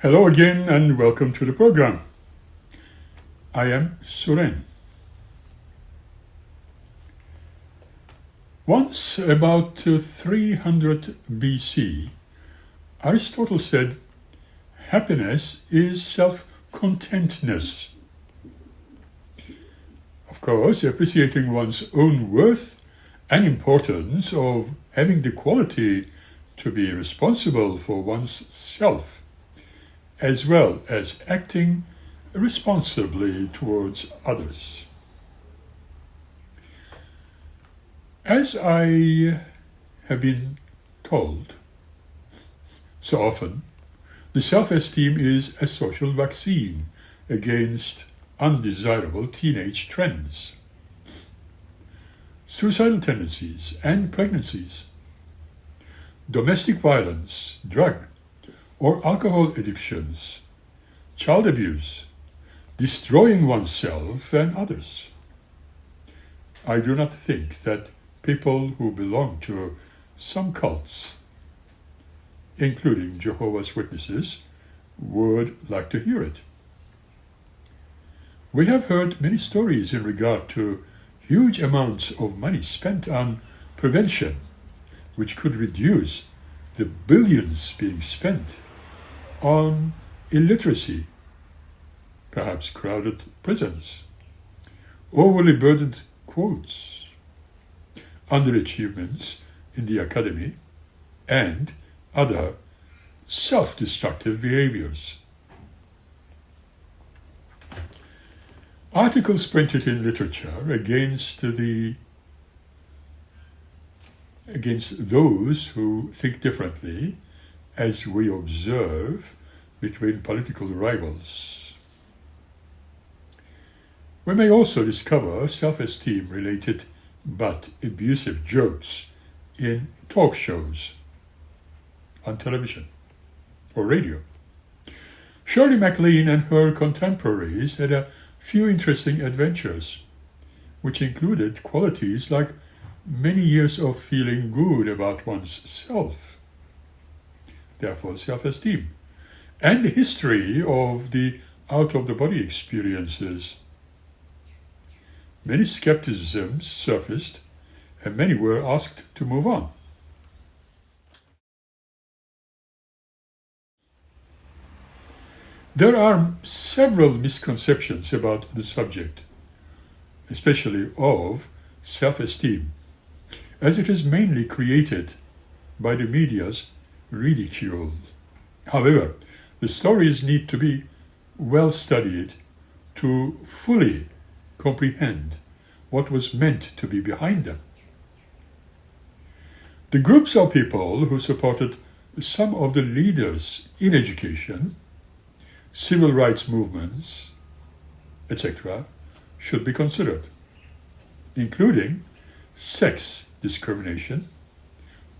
Hello again and welcome to the program. I am Suren. Once, about 300 BC, Aristotle said, happiness is self-contentness. Of course, appreciating one's own worth and importance of having the quality to be responsible for one's self, as well as acting responsibly towards others. As I have been told so often, the self-esteem is a social vaccine against undesirable teenage trends, suicidal tendencies and pregnancies, domestic violence, drug or alcohol addictions, child abuse, destroying oneself and others. I do not think that people who belong to some cults, including Jehovah's Witnesses, would like to hear it. We have heard many stories in regard to huge amounts of money spent on prevention, which could reduce the billions being spent on illiteracy, perhaps crowded prisons, overly burdened quotes, underachievements in the academy, and other self-destructive behaviors. Articles printed in literature against those who think differently, as we observe between political rivals. We may also discover self-esteem related but abusive jokes in talk shows, on television or radio. Shirley MacLaine and her contemporaries had a few interesting adventures, which included qualities like many years of feeling good about one's self, therefore self-esteem, and the history of the out-of-the-body experiences. Many skepticisms surfaced, and many were asked to move on. There are several misconceptions about the subject, especially of self-esteem, as it is mainly created by the media's ridicule. However, the stories need to be well studied to fully comprehend what was meant to be behind them. The groups of people who supported some of the leaders in education, civil rights movements, etc., should be considered, including sex discrimination,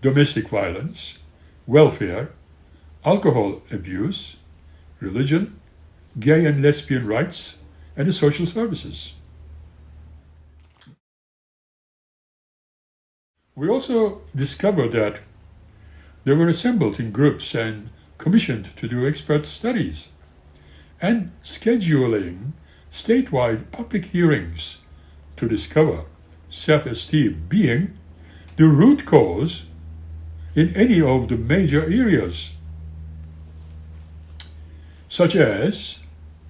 domestic violence, welfare, alcohol abuse, religion, gay and lesbian rights, and the social services. We also discovered that they were assembled in groups and commissioned to do expert studies and scheduling statewide public hearings to discover self-esteem being the root cause in any of the major areas, such as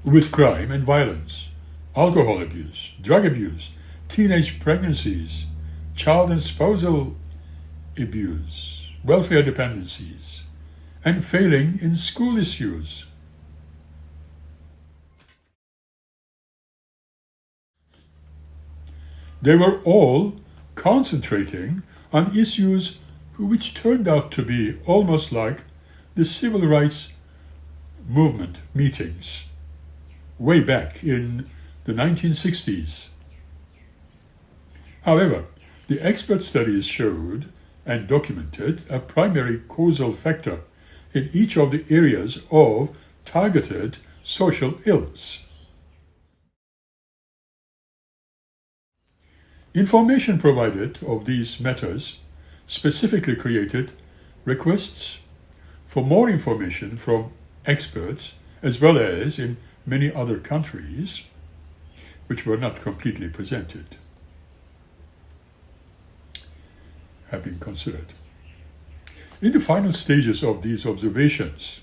with crime and violence, alcohol abuse, drug abuse, teenage pregnancies, child and spousal abuse, welfare dependencies, and failing in school issues. They were all concentrating on issues which turned out to be almost like the civil rights movement meetings way back in the 1960s. However, the expert studies showed and documented a primary causal factor in each of the areas of targeted social ills. Information provided of these matters specifically created requests for more information from experts, as well as in many other countries, which were not completely presented, have been considered. In the final stages of these observations,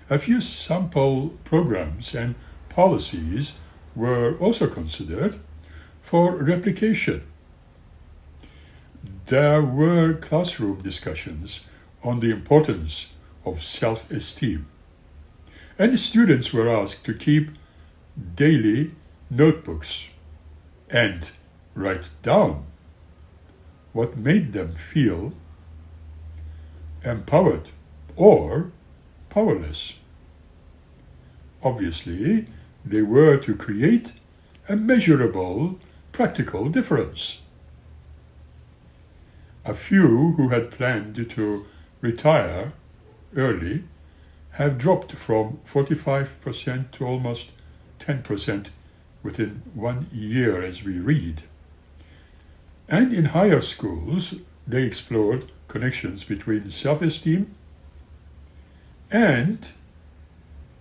a few sample programs and policies were also considered for replication. There were classroom discussions on the importance of self-esteem, and the students were asked to keep daily notebooks and write down what made them feel empowered or powerless. Obviously, they were to create a measurable, practical difference. A few who had planned to retire early have dropped from 45% to almost 10% within 1 year as we read. And in higher schools, they explored connections between self-esteem and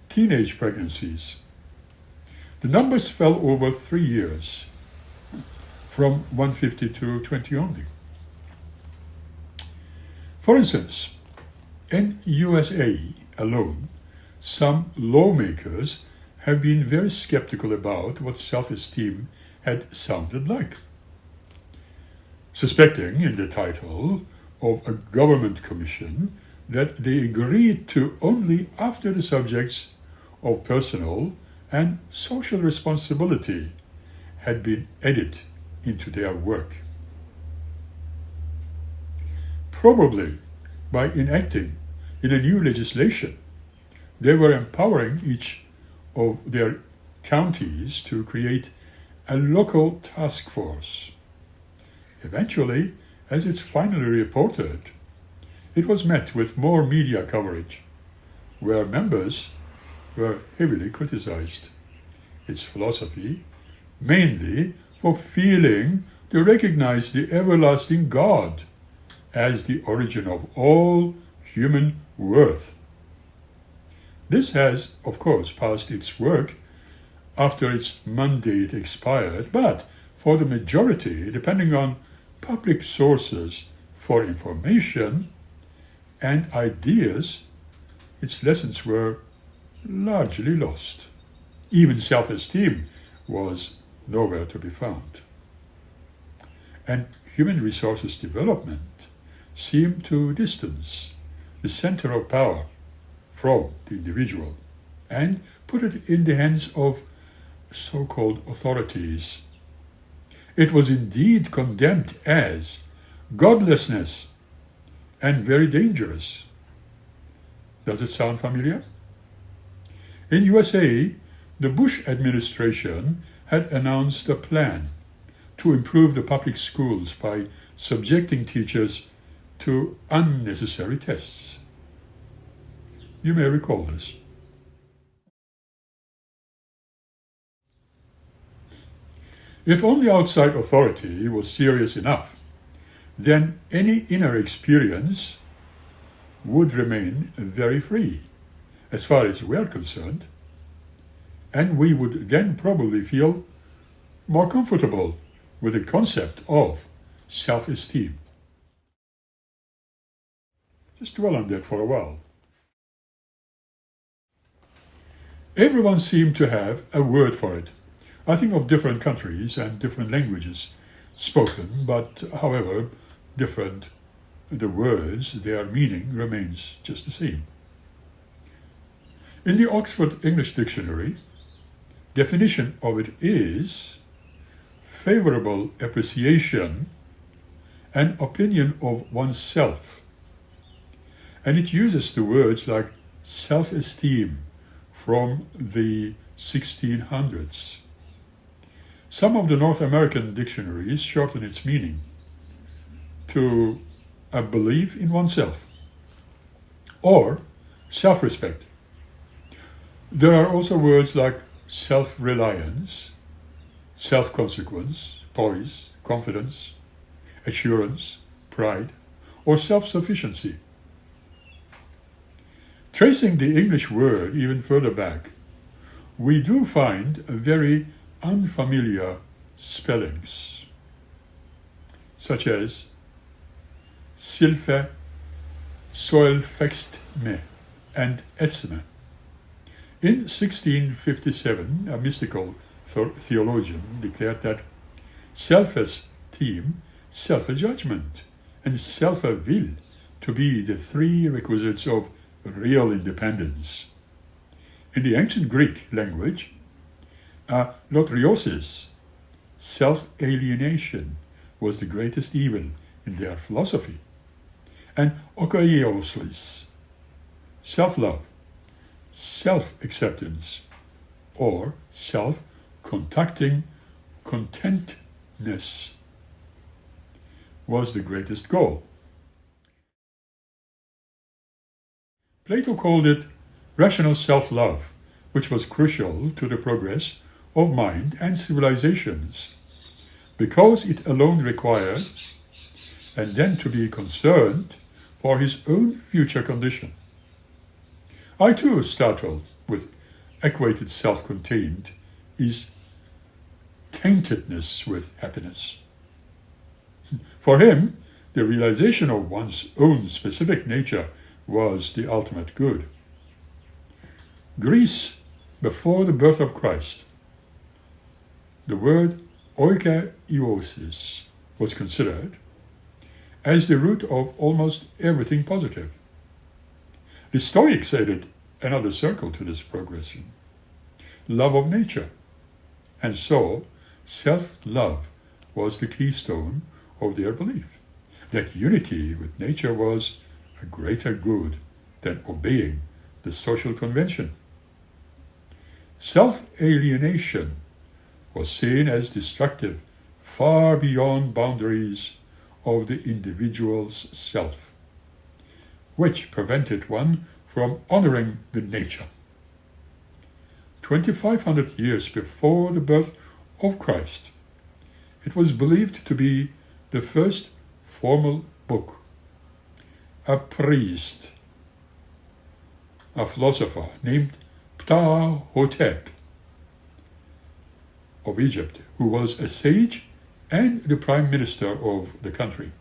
teenage pregnancies. The numbers fell over 3 years, from 150 to 20 only. For instance, in USA alone, some lawmakers have been very skeptical about what self-esteem had sounded like, suspecting in the title of a government commission that they agreed to only after the subjects of personal and social responsibility had been added into their work. Probably by enacting in a new legislation, they were empowering each of their counties to create a local task force. Eventually, as it's finally reported, it was met with more media coverage, where members were heavily criticized. Its philosophy, mainly for failing to recognize the everlasting God as the origin of all human worth. This has, of course, passed its work after its mandate expired, but for the majority, depending on public sources for information and ideas, its lessons were largely lost. Even self-esteem was nowhere to be found. And human resources development seemed to distance the center of power from the individual and put it in the hands of so-called authorities. It was indeed condemned as godlessness and very dangerous. Does it sound familiar? In USA, the Bush administration had announced a plan to improve the public schools by subjecting teachers to unnecessary tests. You may recall this. If only outside authority was serious enough, then any inner experience would remain very free, as far as we are concerned, and we would then probably feel more comfortable with the concept of self-esteem. Just dwell on that for a while. Everyone seemed to have a word for it. I think of different countries and different languages spoken, but however different the words, their meaning remains just the same. In the Oxford English Dictionary, definition of it is favorable appreciation and opinion of oneself. And it uses the words like self-esteem from the 1600s. Some of the North American dictionaries shorten its meaning to a belief in oneself or self-respect. There are also words like self-reliance, self-consequence, poise, confidence, assurance, pride, or self-sufficiency. Tracing the English word even further back, we do find very unfamiliar spellings, such as silfe, self-esteem, and etsme. In 1657, a mystical theologian declared that self-esteem, self-judgment, and self-will to be the three requisites of real independence. In the ancient Greek language, lotriosis, self-alienation, was the greatest evil in their philosophy, and okoiosis, self-love, self-acceptance, or self-contacting contentness was the greatest goal. Plato called it rational self-love, which was crucial to the progress of mind and civilizations, because it alone required, and then to be concerned for his own future condition. I too startled with equated self-contained is taintedness with happiness. For him, the realization of one's own specific nature was the ultimate good. Greece, before the birth of Christ, the word oikoiosis was considered as the root of almost everything positive. The Stoics added another circle to this progression, love of nature, and so self-love was the keystone of their belief, that unity with nature was a greater good than obeying the social convention. Self-alienation was seen as destructive far beyond boundaries of the individual's self, which prevented one from honoring the nature. 2,500 years before the birth of Christ, it was believed to be the first formal book. A priest, a philosopher named Ptahhotep of Egypt, who was a sage and the prime minister of the country.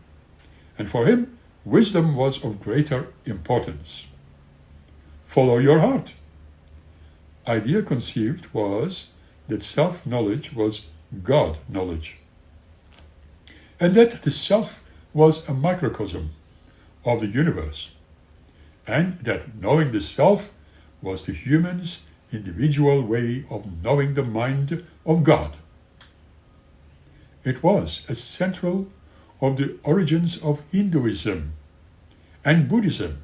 And for him, wisdom was of greater importance. Follow your heart. Idea conceived was that self-knowledge was God knowledge, and that the self was a microcosm of the universe, and that knowing the self was the human's individual way of knowing the mind of God. It was as central of the origins of Hinduism and Buddhism,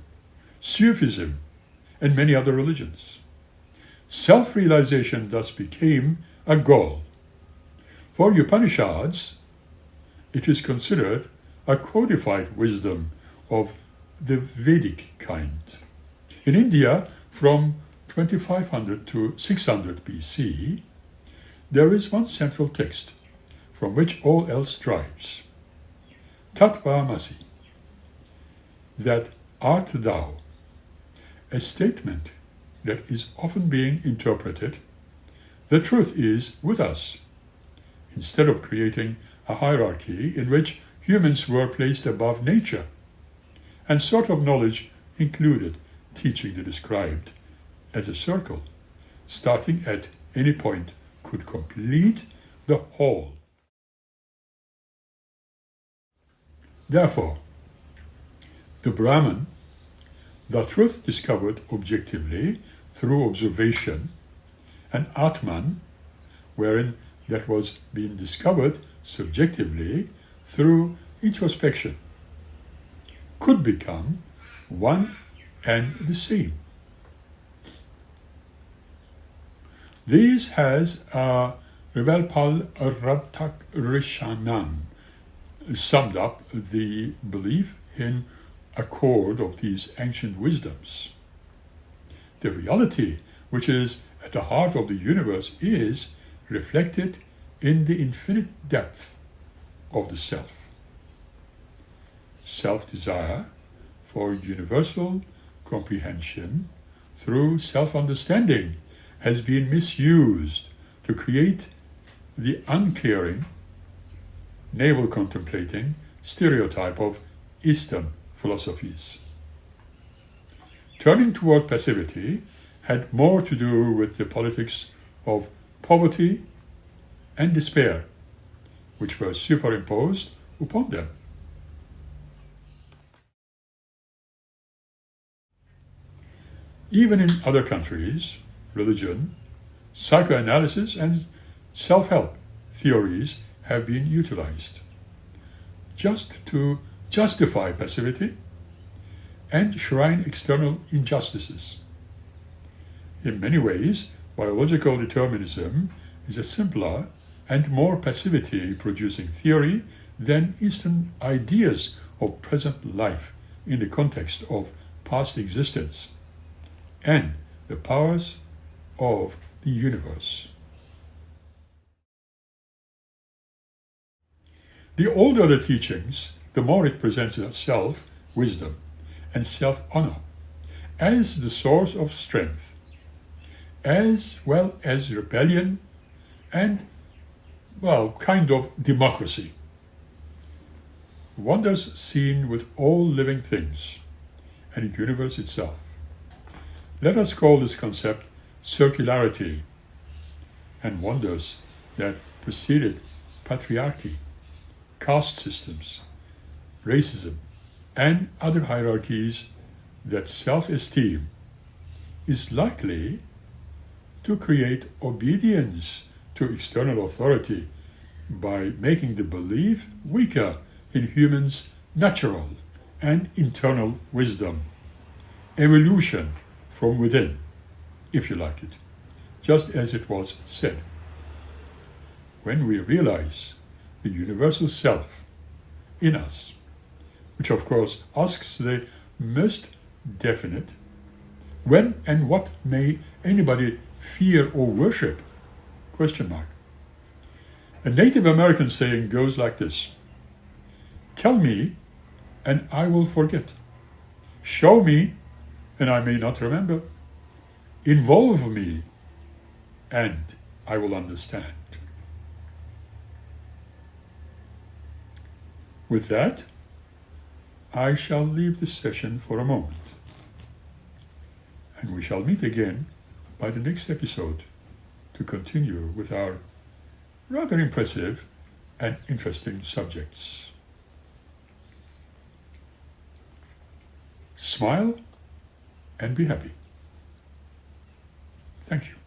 Sufism, and many other religions. Self-realization thus became a goal. For Upanishads, it is considered a codified wisdom of the Vedic kind. In India, from 2500 to 600 BC, there is one central text from which all else derives. Tattvamasi, that art thou, a statement that is often being interpreted, the truth is with us, instead of creating a hierarchy in which humans were placed above nature, and sort of knowledge included teaching the described as a circle, starting at any point could complete the whole. Therefore, the Brahman, the truth discovered objectively through observation, and Atman, wherein that was being discovered subjectively through introspection, could become one and the same. This has Rivalpal Ratak Rishanan summed up the belief in accord of these ancient wisdoms. The reality which is at the heart of the universe is reflected in the infinite depth of the self. Self-desire for universal comprehension through self-understanding has been misused to create the uncaring, navel-contemplating stereotype of Eastern philosophies. Turning toward passivity had more to do with the politics of poverty and despair, which were superimposed upon them. Even in other countries, religion, psychoanalysis, and self-help theories have been utilized just to justify passivity and shrine external injustices. In many ways, biological determinism is a simpler and more passivity-producing theory than Eastern ideas of present life in the context of past existence and the powers of the universe. The older the teachings, the more it presents self, wisdom, and self-honor as the source of strength, as well as rebellion and, kind of democracy. Wonders seen with all living things and the universe itself. Let us call this concept circularity, and wonders that preceded patriarchy, caste systems, racism, and other hierarchies, that self-esteem is likely to create obedience to external authority by making the belief weaker in humans' natural and internal wisdom. Evolution from within, if you like it, just as it was said. When we realize the universal self in us, which of course asks the most definite, when and what may anybody fear or worship? Question mark. A Native American saying goes like this: tell me and I will forget. Show me and I may not remember. Involve me and I will understand. With that, I shall leave this session for a moment, and we shall meet again by the next episode to continue with our rather impressive and interesting subjects. Smile and be happy. Thank you.